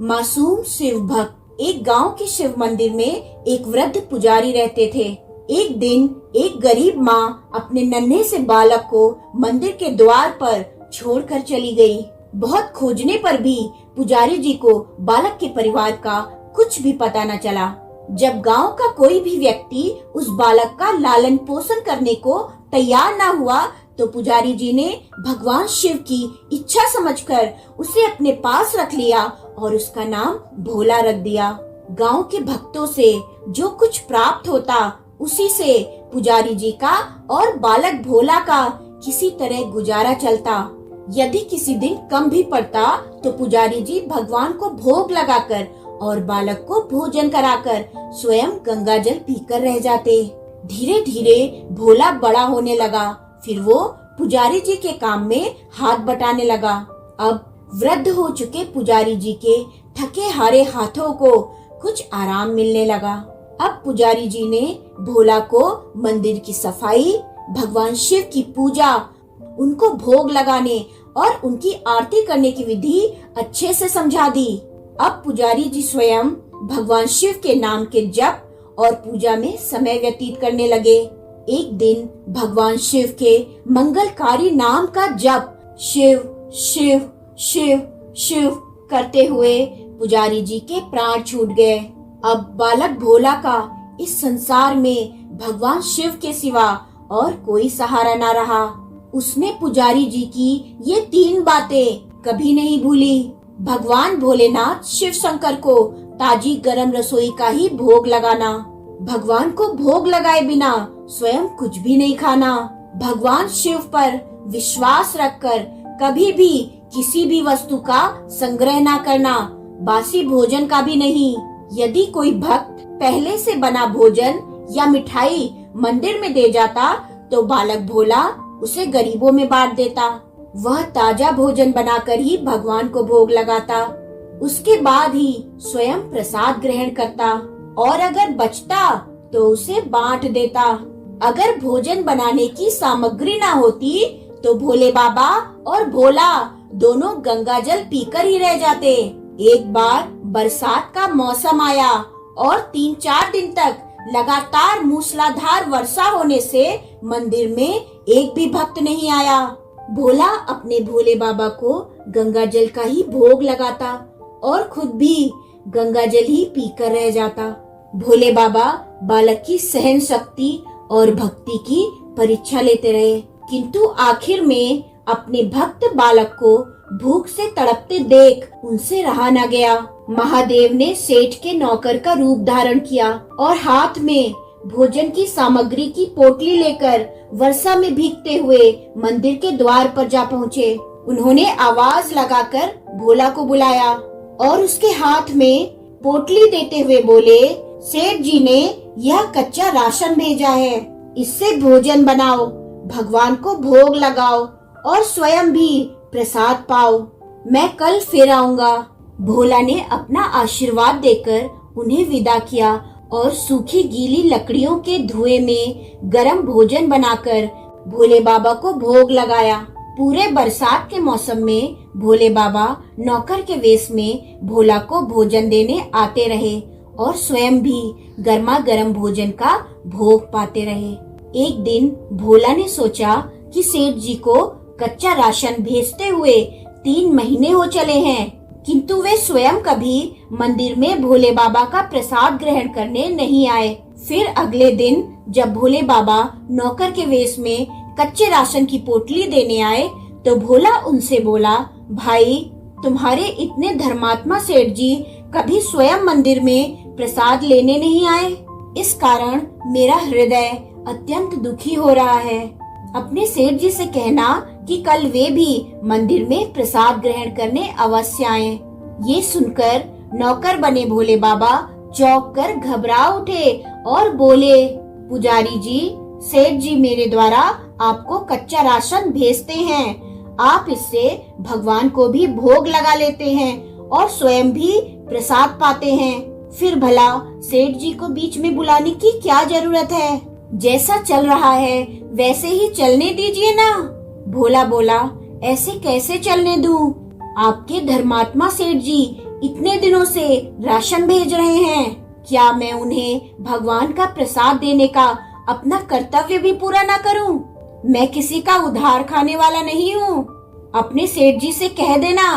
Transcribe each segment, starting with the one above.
मासूम शिव भक्त। एक गांव के शिव मंदिर में एक वृद्ध पुजारी रहते थे। एक दिन एक गरीब माँ अपने नन्हे से बालक को मंदिर के द्वार पर छोड़कर चली गई। बहुत खोजने पर भी पुजारी जी को बालक के परिवार का कुछ भी पता न चला। जब गांव का कोई भी व्यक्ति उस बालक का लालन पोषण करने को तैयार न हुआ तो पुजारी जी ने भगवान शिव की इच्छा समझकर उसे अपने पास रख लिया और उसका नाम भोला रख दिया। गांव के भक्तों से जो कुछ प्राप्त होता उसी से पुजारी जी का और बालक भोला का किसी तरह गुजारा चलता। यदि किसी दिन कम भी पड़ता तो पुजारी जी भगवान को भोग लगाकर और बालक को भोजन कराकर स्वयं गंगा जल पीकर रह जाते। धीरे धीरे भोला बड़ा होने लगा। फिर वो पुजारी जी के काम में हाथ बटाने लगा। अब वृद्ध हो चुके पुजारी जी के थके हारे हाथों को कुछ आराम मिलने लगा। अब पुजारी जी ने भोला को मंदिर की सफाई, भगवान शिव की पूजा, उनको भोग लगाने और उनकी आरती करने की विधि अच्छे से समझा दी। अब पुजारी जी स्वयं भगवान शिव के नाम के जप और पूजा में समय व्यतीत करने लगे। एक दिन भगवान शिव के मंगलकारी नाम का जप शिव शिव शिव शिव करते हुए पुजारी जी के प्राण छूट गए। अब बालक भोला का इस संसार में भगवान शिव के सिवा और कोई सहारा न रहा। उसने पुजारी जी की ये 3 बातें कभी नहीं भूली। भगवान भोलेनाथ शिव शंकर को ताजी गरम रसोई का ही भोग लगाना, भगवान को भोग लगाए बिना स्वयं कुछ भी नहीं खाना, भगवान शिव पर विश्वास रखकर कभी भी किसी भी वस्तु का संग्रह ना करना, बासी भोजन का भी नहीं। यदि कोई भक्त पहले से बना भोजन या मिठाई मंदिर में दे जाता तो बालक भोला उसे गरीबों में बांट देता। वह ताजा भोजन बनाकर ही भगवान को भोग लगाता। उसके बाद ही स्वयं प्रसाद ग्रहण करता और अगर बचता तो उसे बांट देता। अगर भोजन बनाने की सामग्री ना होती तो भोले बाबा और भोला दोनों गंगा जल पीकर ही रह जाते। एक बार बरसात का मौसम आया और 3-4 दिन तक लगातार मूसलाधार वर्षा होने से मंदिर में एक भी भक्त नहीं आया। भोला अपने भोले बाबा को गंगा जल का ही भोग लगाता और खुद भी गंगा जल ही पीकर रह जाता। भोले बाबा बालक की सहन शक्ति और भक्ति की परीक्षा लेते रहे, किंतु आखिर में अपने भक्त बालक को भूख से तड़पते देख उनसे रहा न गया। महादेव ने सेठ के नौकर का रूप धारण किया और हाथ में भोजन की सामग्री की पोटली लेकर वर्षा में भीगते हुए मंदिर के द्वार पर जा पहुँचे। उन्होंने आवाज लगाकर भोला को बुलाया और उसके हाथ में पोटली देते हुए बोले, सेठ जी ने यह कच्चा राशन भेजा है, इससे भोजन बनाओ, भगवान को भोग लगाओ और स्वयं भी प्रसाद पाओ। मैं कल फिर आऊंगा। भोला ने अपना आशीर्वाद देकर उन्हें विदा किया और सूखी गीली लकड़ियों के धुएं में गरम भोजन बनाकर भोले बाबा को भोग लगाया। पूरे बरसात के मौसम में भोले बाबा नौकर के वेश में भोला को भोजन देने आते रहे और स्वयं भी गर्मा गर्म भोजन का भोग पाते रहे। एक दिन भोला ने सोचा कि सेठ जी को कच्चा राशन भेजते हुए 3 महीने हो चले हैं, किंतु वे स्वयं कभी मंदिर में भोले बाबा का प्रसाद ग्रहण करने नहीं आए। फिर अगले दिन जब भोले बाबा नौकर के वेश में कच्चे राशन की पोटली देने आए तो भोला उनसे बोला, भाई तुम्हारे इतने धर्मात्मा सेठ जी कभी स्वयं मंदिर में प्रसाद लेने नहीं आए, इस कारण मेरा हृदय अत्यंत दुखी हो रहा है। अपने सेठ जी से कहना कि कल वे भी मंदिर में प्रसाद ग्रहण करने अवश्य आए। ये सुनकर नौकर बने भोले बाबा चौंक कर घबरा उठे और बोले, पुजारी जी, सेठ जी मेरे द्वारा आपको कच्चा राशन भेजते हैं, आप इससे भगवान को भी भोग लगा लेते हैं और स्वयं भी प्रसाद पाते हैं, फिर भला सेठ जी को बीच में बुलाने की क्या जरूरत है? जैसा चल रहा है वैसे ही चलने दीजिए ना। भोला बोला, ऐसे कैसे चलने दूं? आपके धर्मात्मा सेठ जी इतने दिनों से राशन भेज रहे हैं, क्या मैं उन्हें भगवान का प्रसाद देने का अपना कर्तव्य भी पूरा ना करूं? मैं किसी का उधार खाने वाला नहीं हूं। अपने सेठ जी से कह देना,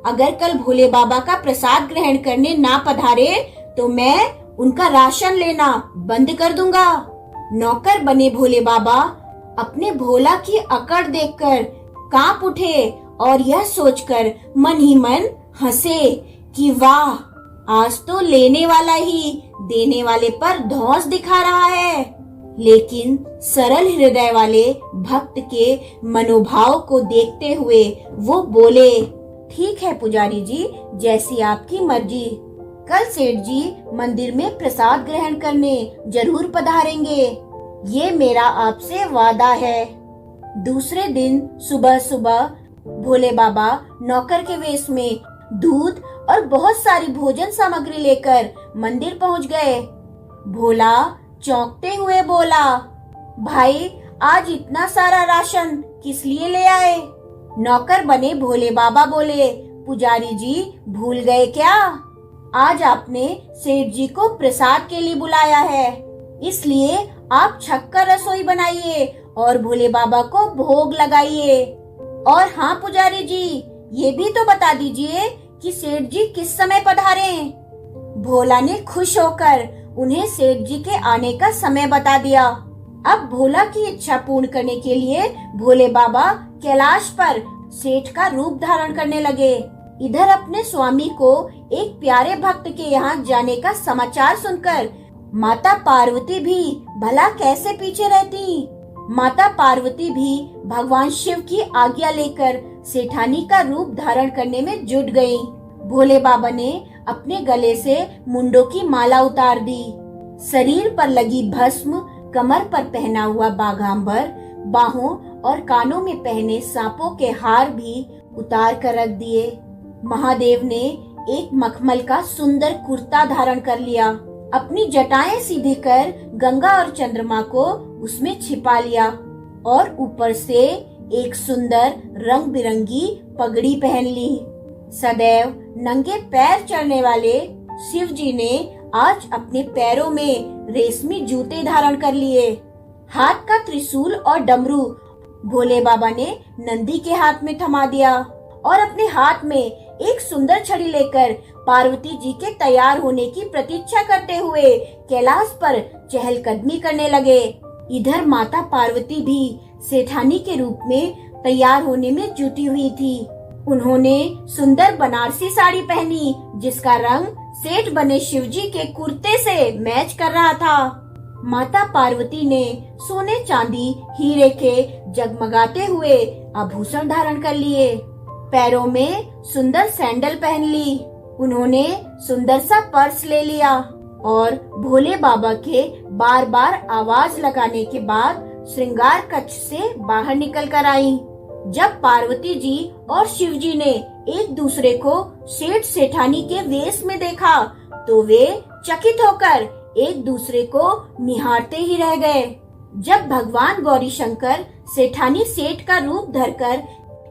अगर कल भोले बाबा का प्रसाद ग्रहण करने ना पधारे तो मैं उनका राशन लेना बंद कर दूंगा। नौकर बने भोले बाबा अपने भोला की अकड़ देखकर कांप उठे और यह सोचकर मन ही मन हंसे कि वाह, आज तो लेने वाला ही देने वाले पर धौंस दिखा रहा है। लेकिन सरल हृदय वाले भक्त के मनोभाव को देखते हुए वो बोले, ठीक है पुजारी जी, जैसी आपकी मर्जी। कल सेठ जी मंदिर में प्रसाद ग्रहण करने जरूर पधारेंगे, ये मेरा आपसे वादा है। दूसरे दिन सुबह सुबह भोले बाबा नौकर के वेश में दूध और बहुत सारी भोजन सामग्री लेकर मंदिर पहुंच गए। भोला चौंकते हुए बोला, भाई आज इतना सारा राशन किस लिए ले आए? नौकर बने भोले बाबा बोले, पुजारी जी भूल गए क्या? आज आपने सेठ जी को प्रसाद के लिए बुलाया है, इसलिए आप छक्कर रसोई बनाइए और भोले बाबा को भोग लगाइए। और हाँ पुजारी जी, ये भी तो बता दीजिए कि सेठ जी किस समय पधारे। भोला ने खुश होकर उन्हें सेठ जी के आने का समय बता दिया। अब भोला की इच्छा पूर्ण करने के लिए भोले बाबा कैलाश पर सेठ का रूप धारण करने लगे। इधर अपने स्वामी को एक प्यारे भक्त के यहाँ जाने का समाचार सुनकर माता पार्वती भी भला कैसे पीछे रहती। माता पार्वती भी भगवान शिव की आज्ञा लेकर सेठानी का रूप धारण करने में जुट गयीं। भोले बाबा ने अपने गले से मुंडों की माला उतार दी, शरीर पर लगी भस्म, कमर पर पहना हुआ बाघांबर, बाहों और कानों में पहने सांपों के हार भी उतार कर रख दिए। महादेव ने एक मखमल का सुंदर कुर्ता धारण कर लिया, अपनी जटाएं सीधी कर गंगा और चंद्रमा को उसमें छिपा लिया और ऊपर से एक सुंदर रंग बिरंगी पगड़ी पहन ली। सदैव नंगे पैर चलने वाले शिव जी ने आज अपने पैरों में रेशमी जूते धारण कर लिए। हाथ का त्रिशूल और डमरू भोले बाबा ने नंदी के हाथ में थमा दिया और अपने हाथ में एक सुंदर छड़ी लेकर पार्वती जी के तैयार होने की प्रतीक्षा करते हुए कैलाश पर चहलकदमी करने लगे। इधर माता पार्वती भी सेठानी के रूप में तैयार होने में जुटी हुई थी। उन्होंने सुंदर बनारसी साड़ी पहनी जिसका रंग सेठ बने शिवजी के कुर्ते से मैच कर रहा था। माता पार्वती ने सोने चांदी हीरे के जगमगाते हुए आभूषण धारण कर लिए, पैरों में सुंदर सैंडल पहन ली। उन्होंने सुंदर सा पर्स ले लिया और भोले बाबा के बार बार आवाज लगाने के बाद श्रृंगार कक्ष से बाहर निकल कर आई। जब पार्वती जी और शिव जी ने एक दूसरे को सेठ सेठानी के वेश में देखा तो वे चकित होकर एक दूसरे को निहारते ही रह गए। जब भगवान गौरी शंकर सेठानी सेठ का रूप धरकर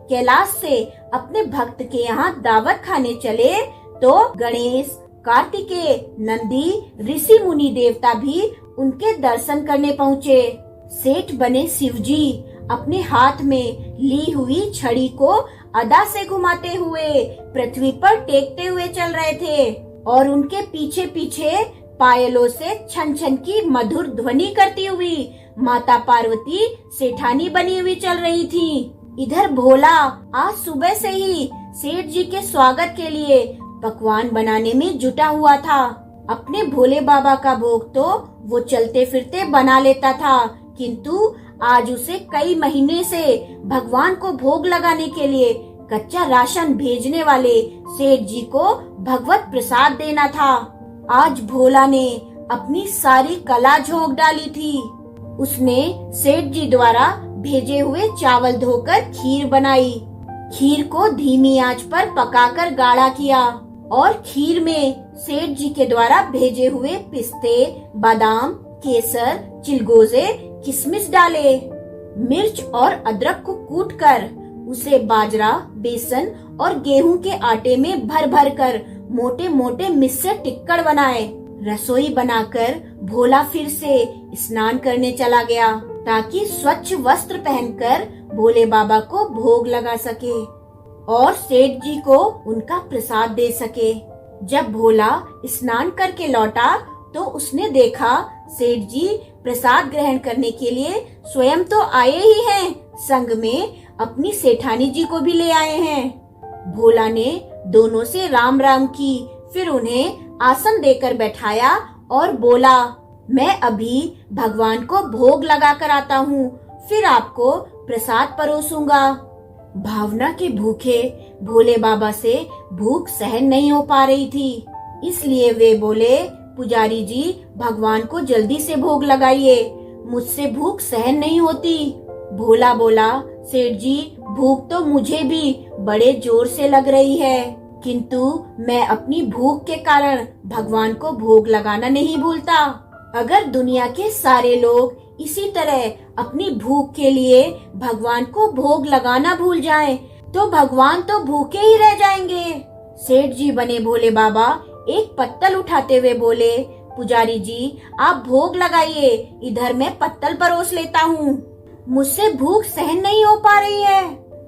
कैलाश से अपने भक्त के यहाँ दावत खाने चले तो गणेश, कार्तिकेय, नंदी, ऋषि मुनि देवता भी उनके दर्शन करने पहुँचे। सेठ बने शिवजी अपने हाथ में ली हुई छड़ी को अदा से घुमाते हुए पृथ्वी पर टेकते हुए चल रहे थे और उनके पीछे पीछे पायलों से छन छन की मधुर ध्वनि करती हुई माता पार्वती सेठानी बनी हुई चल रही थी। इधर भोला आज सुबह से ही सेठ जी के स्वागत के लिए पकवान बनाने में जुटा हुआ था। अपने भोले बाबा का भोग तो वो चलते फिरते बना लेता था, किंतु आज उसे कई महीने से भगवान को भोग लगाने के लिए कच्चा राशन भेजने वाले सेठ जी को भगवत प्रसाद देना था। आज भोला ने अपनी सारी कला झोंक डाली थी। उसने सेठ जी द्वारा भेजे हुए चावल धोकर खीर बनाई। खीर को धीमी आंच पर पकाकर गाढ़ा किया और खीर में सेठ जी के द्वारा भेजे हुए पिस्ते, बादाम, केसर, चिलगोजे, किशमिश डाले। मिर्च और अदरक को कूटकर उसे बाजरा, बेसन और गेहूं के आटे में भर भर कर मोटे मोटे मिस्से टिक्कड़ बनाए। रसोई बनाकर भोला फिर से स्नान करने चला गया ताकि स्वच्छ वस्त्र पहनकर भोले बाबा को भोग लगा सके और सेठ जी को उनका प्रसाद दे सके। जब भोला स्नान करके लौटा तो उसने देखा सेठ जी प्रसाद ग्रहण करने के लिए स्वयं तो आए ही हैं, संग में अपनी सेठानी जी को भी ले आए हैं। भोला ने दोनों से राम राम की, फिर उन्हें आसन देकर बैठाया और बोला, मैं अभी भगवान को भोग लगा कर आता हूँ, फिर आपको प्रसाद परोसूंगा। भावना के भूखे भोले बाबा से भूख सहन नहीं हो पा रही थी, इसलिए वे बोले, पुजारी जी भगवान को जल्दी से भोग लगाइए, मुझसे भूख सहन नहीं होती। भोला बोला, सेठ जी भूख तो मुझे भी बड़े जोर से लग रही है, किंतु मैं अपनी भूख के कारण भगवान को भोग लगाना नहीं भूलता। अगर दुनिया के सारे लोग इसी तरह अपनी भूख के लिए भगवान को भोग लगाना भूल जाएं, तो भगवान तो भूखे ही रह जाएंगे। सेठ जी बने भोले बाबा एक पत्तल उठाते हुए बोले, पुजारी जी आप भोग लगाइए, इधर मैं पत्तल परोस लेता हूँ, मुझसे भूख सहन नहीं हो पा रही है।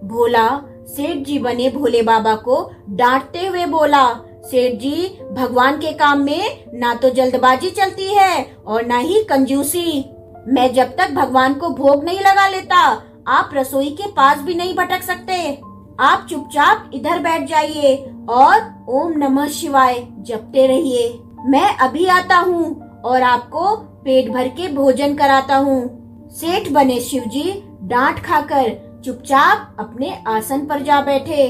भोला सेठ जी बने भोले बाबा को डांटते हुए बोला, सेठ जी भगवान के काम में ना तो जल्दबाजी चलती है और ना ही कंजूसी। मैं जब तक भगवान को भोग नहीं लगा लेता, आप रसोई के पास भी नहीं भटक सकते। आप चुपचाप इधर बैठ जाइए और ओम नमः शिवाय जपते रहिए। मैं अभी आता हूँ और आपको पेट भर के भोजन कराता हूँ। सेठ बने शिवजी डांट खाकर चुपचाप अपने आसन पर जा बैठे।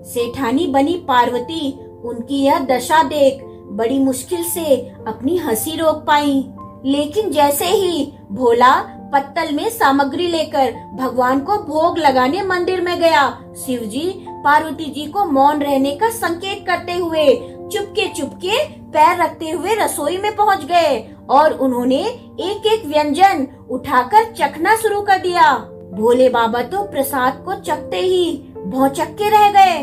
सेठानी बनी पार्वती उनकी यह दशा देख बड़ी मुश्किल से अपनी हंसी रोक पाई, लेकिन जैसे ही भोला पत्तल में सामग्री लेकर भगवान को भोग लगाने मंदिर में गया, शिवजी पार्वती जी को मौन रहने का संकेत करते हुए चुपके पैर रखते हुए रसोई में पहुंच गए और उन्होंने एक एक व्यंजन उठाकर चखना शुरू कर दिया। भोले बाबा तो प्रसाद को चखते ही भौचक्के रह गए।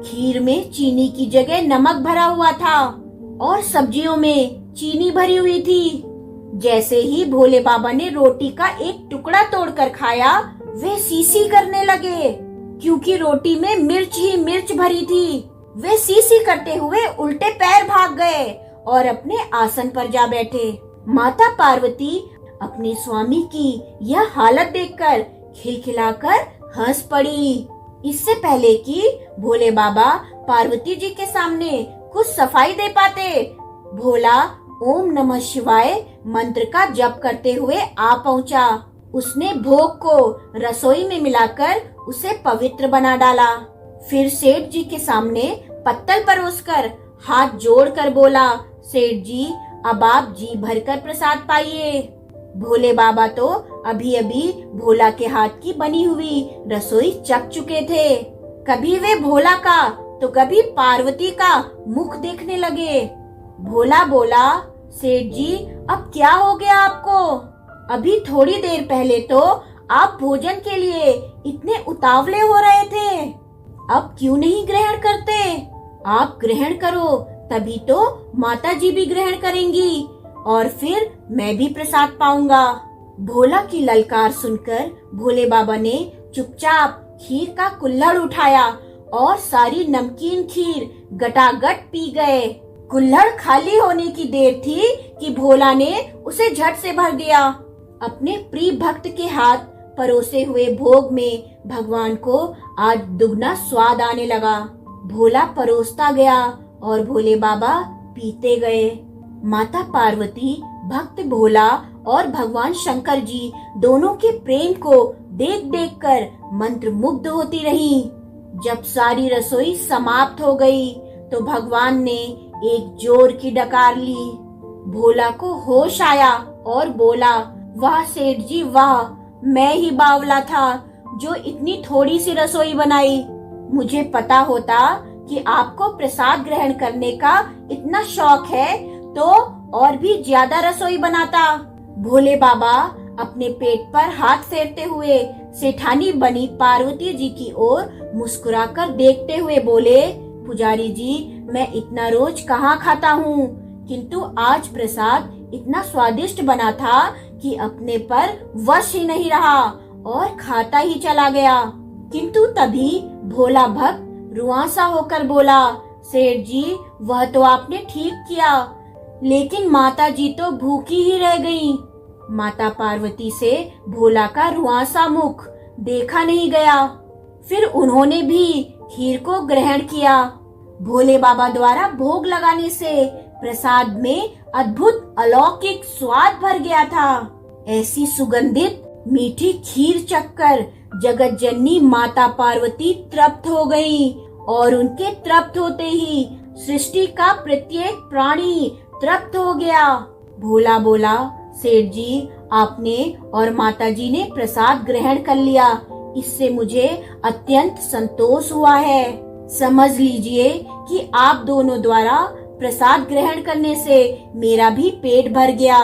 खीर में चीनी की जगह नमक भरा हुआ था और सब्जियों में चीनी भरी हुई थी। जैसे ही भोले बाबा ने रोटी का एक टुकड़ा तोड़कर खाया, वे सीसी करने लगे, क्योंकि रोटी में मिर्च ही मिर्च भरी थी। वे सीसी करते हुए उल्टे पैर भाग गए और अपने आसन पर जा बैठे। माता पार्वती अपने स्वामी की यह हालत देखकर खिलखिलाकर हंस पड़ी। इससे पहले कि भोले बाबा पार्वती जी के सामने कुछ सफाई दे पाते, भोला ओम नमः शिवाय मंत्र का जप करते हुए आ पहुंचा। उसने भोग को रसोई में मिलाकर उसे पवित्र बना डाला। फिर सेठ जी के सामने पत्तल परोसकर हाथ जोड़कर बोला, सेठ जी अब आप जी भरकर प्रसाद पाइए। भोले बाबा तो अभी अभी भोला के हाथ की बनी हुई रसोई चख चुके थे। कभी वे भोला का तो कभी पार्वती का मुख देखने लगे। भोला बोला, सेठ जी अब क्या हो गया आपको? अभी थोड़ी देर पहले तो आप भोजन के लिए इतने उतावले हो रहे थे, अब क्यों नहीं ग्रहण करते? आप ग्रहण करो, तभी तो माता जी भी ग्रहण करेंगी और फिर मैं भी प्रसाद पाऊंगा। भोला की ललकार सुनकर भोले बाबा ने चुपचाप खीर का कुल्हड़ उठाया और सारी नमकीन खीर गटागट पी गए। कुल्हड़ खाली होने की देर थी कि भोला ने उसे झट से भर दिया। अपने प्रिय भक्त के हाथ परोसे हुए भोग में भगवान को आज दुगना स्वाद आने लगा। भोला परोसता गया और भोले बाबा पीते गए। माता पार्वती, भक्त भोला और भगवान शंकर जी दोनों के प्रेम को देख देख कर मंत्र मुग्ध होती रही। जब सारी रसोई समाप्त हो गई तो भगवान ने एक जोर की डकार ली। भोला को होश आया और बोला, वाह सेठ जी वाह, मैं ही बावला था जो इतनी थोड़ी सी रसोई बनाई। मुझे पता होता कि आपको प्रसाद ग्रहण करने का इतना शौक है तो और भी ज्यादा रसोई बनाता। भोले बाबा अपने पेट पर हाथ फेरते हुए सेठानी बनी पार्वती जी की ओर मुस्कुराकर देखते हुए बोले, पुजारी जी, मैं इतना रोज कहाँ खाता हूँ, किंतु आज प्रसाद इतना स्वादिष्ट बना था कि अपने पर वश ही नहीं रहा और खाता ही चला गया। किंतु तभी भोला भक्त रुआंसा होकर बोला, सेठ जी, वह तो आपने ठीक किया, लेकिन माता जी तो भूखी ही रह गईं। माता पार्वती से भोला का रुआंसा मुख देखा नहीं गया। फिर उन्होंने भी खीर को ग्रहण किया। भोले बाबा द्वारा भोग लगाने से प्रसाद में अद्भुत अलौकिक स्वाद भर गया था। ऐसी सुगंधित मीठी खीर चखकर जगत जननी माता पार्वती तृप्त हो गई और उनके तृप्त होते ही सृष्टि का प्रत्येक प्राणी तृप्त हो गया। भोला बोला, सेठ जी, आपने और माता जी ने प्रसाद ग्रहण कर लिया, इससे मुझे अत्यंत संतोष हुआ है। समझ लीजिए कि आप दोनों द्वारा प्रसाद ग्रहण करने से मेरा भी पेट भर गया।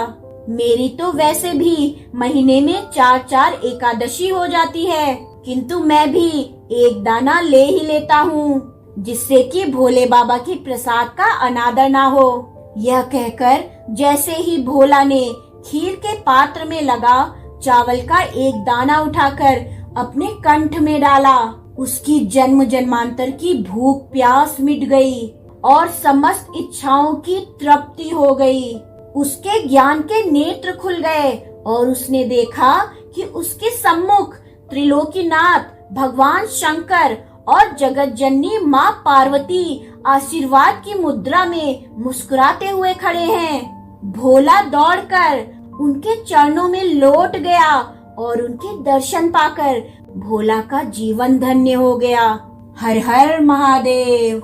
मेरी तो वैसे भी महीने में 4-4 एकादशी हो जाती है, किंतु मैं भी एक दाना ले ही लेता हूँ, जिससे कि भोले बाबा की प्रसाद का अनादर ना हो। यह कहकर जैसे ही भोला ने खीर के पात्र में लगा चावल का एक दाना उठाकर अपने कंठ में डाला, उसकी जन्म जन्मांतर की भूख प्यास मिट गई और समस्त इच्छाओं की तृप्ति हो गई। उसके ज्ञान के नेत्र खुल गए और उसने देखा कि उसके सम्मुख त्रिलोकीनाथ भगवान शंकर और जगत जननी माँ पार्वती आशीर्वाद की मुद्रा में मुस्कुराते हुए खड़े हैं। भोला दौड़कर उनके चरणों में लौट गया और उनके दर्शन पाकर भोला का जीवन धन्य हो गया। हर हर महादेव।